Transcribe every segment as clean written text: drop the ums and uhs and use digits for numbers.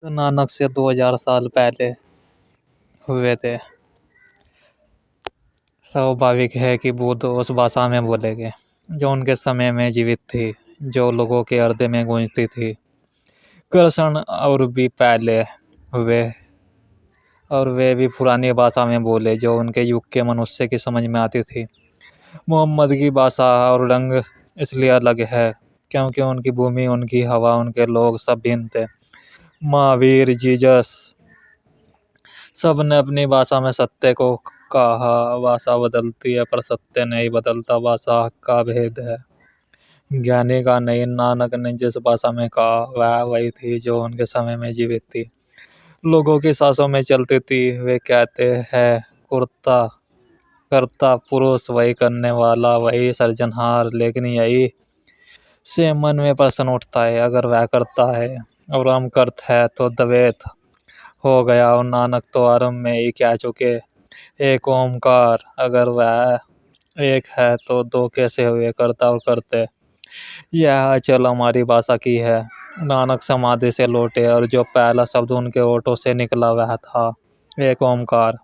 तो नानक से 2000 साल पहले हुए थे। स्वाभाविक है कि बुद्ध उस भाषा में बोलेंगे जो उनके समय में जीवित थी, जो लोगों के हृदय में गूंजती थी। कृष्ण और भी पहले हुए और वे भी पुरानी भाषा में बोले जो उनके युग के मनुष्य की समझ में आती थी। मोहम्मद की भाषा और रंग इसलिए अलग है क्योंकि उनकी भूमि, उनकी हवा, उनके लोग सब भिन्न थे। महावीर, जीसस, सब ने अपनी भाषा में सत्य को कहा। भाषा बदलती है पर सत्य नहीं बदलता। भाषा का भेद है, ज्ञानी का नहीं। नानक ने जिस भाषा में कहा वह वही थी जो उनके समय में जीवित थी, लोगों की सांसों में चलती थी। वे कहते हैं कुर्ता करता पुरुष, वही करने वाला, वही सृजनहार। लेकिन यही से मन में प्रश्न उठता है, अगर वह करता है और हम करते हैं तो द्वैत हो गया। और नानक तो आरंभ में ही कह चुके, एक ओमकार। अगर वह एक है तो दो कैसे हुए, करता और करते। यह अचल हमारी भाषा की है। नानक समाधि से लौटे और जो पहला शब्द उनके होठों से निकला वह था एक ओमकार।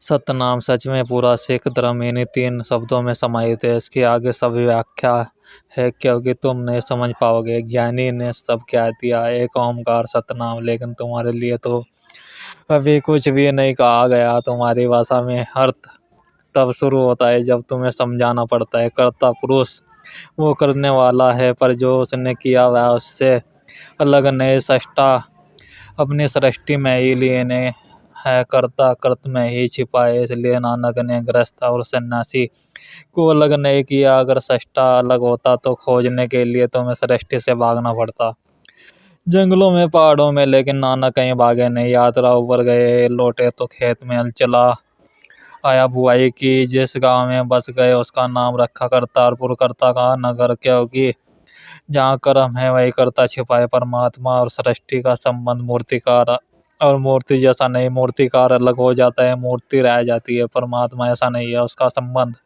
सतनाम सच में पूरा सिख धर्म इन्हीं 3 शब्दों में समाहित है। इसके आगे सब व्याख्या है क्योंकि तुम नहीं समझ पाओगे। ज्ञानी ने सब कह दिया, एक ओमकार सतनाम, लेकिन तुम्हारे लिए तो अभी कुछ भी नहीं कहा गया। तुम्हारी भाषा में अर्थ तब शुरू होता है जब तुम्हें समझाना पड़ता है। कर्ता पुरुष वो करने वाला है, पर जो उसने किया वह उससे अलग नहीं। सृष्टा अपनी सृष्टि में ही लीन है, कर्ता कर्त में ही छिपा है। इसलिए नानक ने गृहस्थ और सन्यासी को अलग नहीं किया। अगर सृष्टा अलग होता तो खोजने के लिए तुम्हें सृष्टि से भागना पड़ता, जंगलों में, पहाड़ों में। लेकिन नानक कहीं भागे नहीं। यात्रा ऊपर गए, लौटे तो खेत में हल चला आया बुआई की। जिस गांव में बस गए उसका नाम रखा करतारपुर, कर्ता का नगर, क्योंकि जहाँ कर्म है वही कर्ता छिपा है। परमात्मा और सृष्टि का संबंध मूर्तिकार और मूर्ति जैसा नहीं। मूर्तिकार अलग हो जाता है, मूर्ति रह जाती है। परमात्मा ऐसा नहीं है, उसका संबंध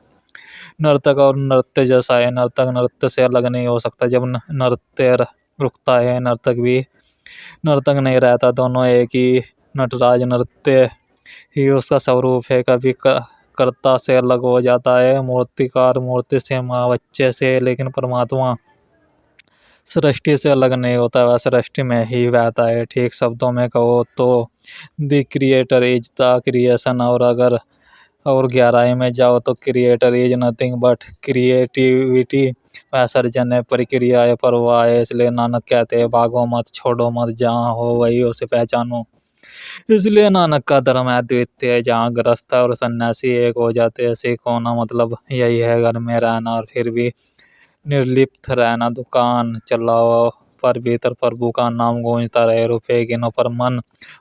नर्तक और नृत्य जैसा है। नर्तक नृत्य से अलग नहीं हो सकता। जब नृत्य रुकता है, नर्तक भी नर्तक नहीं रहता। दोनों एक ही। नटराज नृत्य ही उसका स्वरूप है। कभी कर्ता से अलग हो जाता है, मूर्तिकार मूर्ति से, माँ बच्चे से। लेकिन परमात्मा सृष्टि से अलग नहीं होता, वह सृष्टि में ही बहता है। ठीक शब्दों में कहो तो the creator is the creation. और अगर और गहराई में जाओ तो creator is nothing but creativity. वह सर्जन है, प्रक्रिया है, परवाह है। इसलिए नानक कहते हैं भागो मत, छोड़ो मत, जहाँ हो वही उसे पहचानो। इसलिए नानक का धर्म अद्वितीय है, जहाँ गृहस्थ और सन्यासी एक हो जाते हैं। सिख होना मतलब यही है, घर में रहना और फिर भी निर्लिप्त रहना। दुकान चलाओ पर भीतर प्रभु का नाम गूंजता रहे। रुपए गिनो पर मन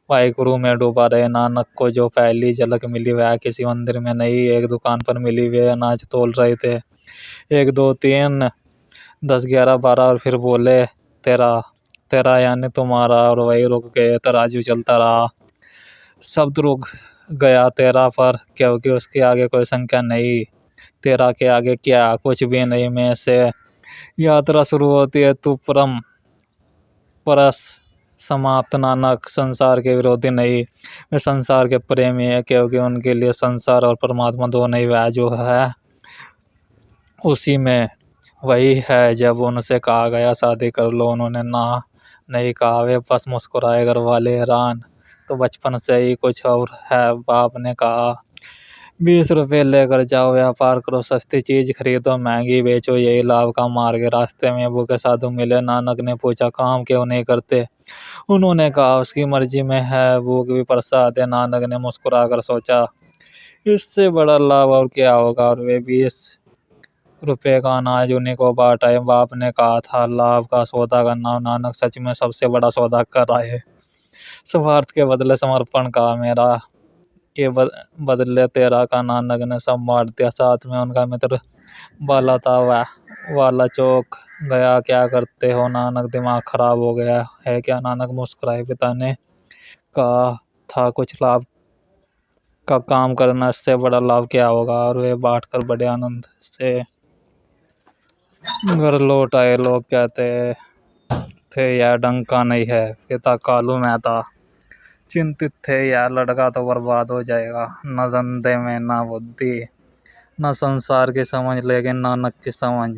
वाहिगुरु में डूबा रहे। नानक को जो पहली झलक मिली वह किसी मंदिर में नहीं, एक दुकान पर मिली। वे अनाज तोल रहे थे, 1 2 3 10 11 12 और फिर बोले तेरा तेरा, यानी तुम्हारा। और वही रुक गए। तराजू चलता रहा, शब्द रुक गया तेरा पर, क्योंकि उसके आगे कोई संख्या नहीं। तेरा के आगे क्या, कुछ भी नहीं। में से यात्रा शुरू होती है। तू परम परस समाप्त। नानक संसार के विरोधी नहीं, वे संसार के प्रेमी है, क्योंकि उनके लिए संसार और परमात्मा दोनों ही वह जो है उसी में वही है। जब उनसे कहा गया शादी कर लो, उन्होंने ना नहीं कहा। वे बस मुस्कुराए। घर वाले हैरान, तो बचपन से ही कुछ और है। बाप ने कहा 20 रुपए लेकर जाओ, व्यापार करो, सस्ती चीज खरीदो, महंगी बेचो, यही लाभ का मार्ग है। रास्ते में भूखे साधु मिले। नानक ने पूछा काम क्यों नहीं करते। उन्होंने कहा उसकी मर्जी में है, भूख भी प्रसाद है। नानक ने मुस्कुरा कर सोचा इससे बड़ा लाभ और क्या होगा। और वे 20 रुपए का अनाज उन्हीं को बांटा है। बाप ने कहा था लाभ का सौदा करना। नानक सच में सबसे बड़ा सौदा कर रहा है। स्वार्थ के बदले समर्पण का, मेरा के बदले तेरा का। नानक ने सब बांट दिया। साथ में उनका मित्र बाला था, वह वाला चौक गया। क्या करते हो नानक, दिमाग खराब हो गया है क्या। नानक मुस्कुराए। पिता ने कहा था कुछ लाभ का काम करना, इससे बड़ा लाभ क्या होगा। और वे बांट कर बड़े आनंद से घर लौट आए। लोग कहते थे यह ढंग का नहीं है। पिता कालू मेहता चिंतित थे, यह लड़का तो बर्बाद हो जाएगा, न धंधे में न बुद्धि न संसार की समझ। लेकिन नानक की समझ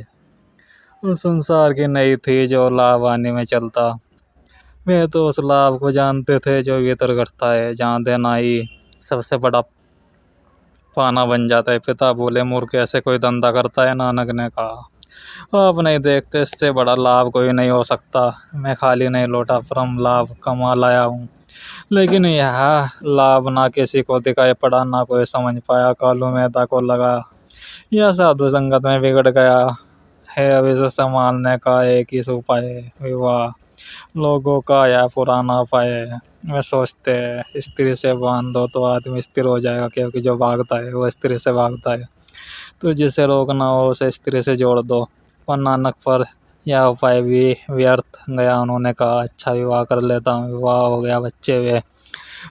उस संसार की नहीं थी जो लाभ आने में चलता। वे तो उस लाभ को जानते थे जो भीतर घटता है, जहाँ देना ही सबसे बड़ा पाना बन जाता है। पिता बोले, मूर्ख ऐसे कोई धंधा करता है? नानक ने कहा, आप नहीं देखते इससे बड़ा लाभ कोई नहीं हो सकता। मैं खाली नहीं लौटा, परम लाभ कमा लाया हूँ। लेकिन यह लाभ ना किसी को दिखाई पड़ा, ना कोई समझ पाया। कालू मेहता को लगा यह साधु संगत में बिगड़ गया है। अब इसे संभालने का एक ही उपाय है, विवाह। लोगों का यह पुराना उपाय है। वे सोचते हैं स्त्री से बांध दो तो आदमी स्थिर हो जाएगा, क्योंकि जो भागता है वो स्त्री से भागता है। तो जिसे रोकना हो उसे स्त्री से जोड़ दो। पर नानक पर यह उपाय भी व्यर्थ गया। उन्होंने कहा, अच्छा विवाह कर लेता हूँ। विवाह हो गया, बच्चे हुए,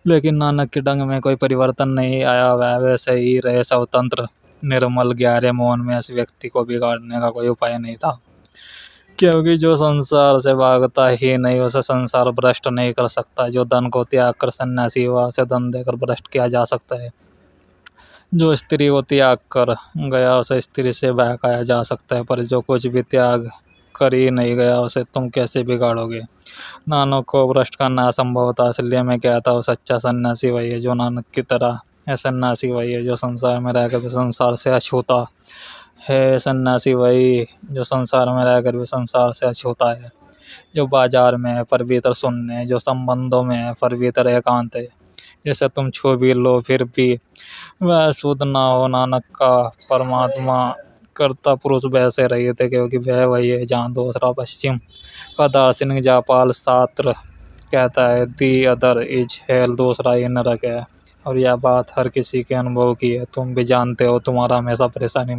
लेकिन नानक के ढंग में कोई परिवर्तन नहीं आया। वह वैसे ही रहे, स्वतंत्र निर्मल गहरे मौन में। इस व्यक्ति को बिगाड़ने का कोई उपाय नहीं था, क्योंकि जो संसार से भागता ही नहीं उसे संसार भ्रष्ट नहीं कर सकता। जो धन को त्याग कर सन्यासी हुआ उसे धन देकर भ्रष्ट किया जा सकता है। जो स्त्री को त्याग कर गया उसे स्त्री से बहकाया जा सकता है, पर जो कुछ भी त्याग कर ही नहीं गया उसे तुम कैसे बिगाड़ोगे? नानक को भ्रष्ट करना असंभव था, इसलिए मैं कहता हूँ सच्चा सन्यासी वही है जो नानक की तरह है। सन्यासी वही है जो संसार में रहकर भी संसार से अछूता है। सन्यासी वही जो संसार में रहकर भी संसार से अछूता है। जो बाजार में है पर भीतर शून्य है, जो संबंधों में है पर भीतर एकांत है। जैसे तुम छू भी लो फिर भी वह शुद्ध ना हो। नानक का परमात्मा कर्ता पुरुष वैसे रहे थे, क्योंकि वह वही है जहाँ दूसरा पश्चिम का दार्शनिक जापाल शास्त्र कहता है, दी अदर इज हेल, दूसरा ही नरक है। और यह बात हर किसी के अनुभव की है। तुम भी जानते हो, तुम्हारा हमेशा परेशानी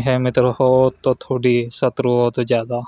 है मित्र हो तो थोड़ी, शत्रु हो तो ज़्यादा।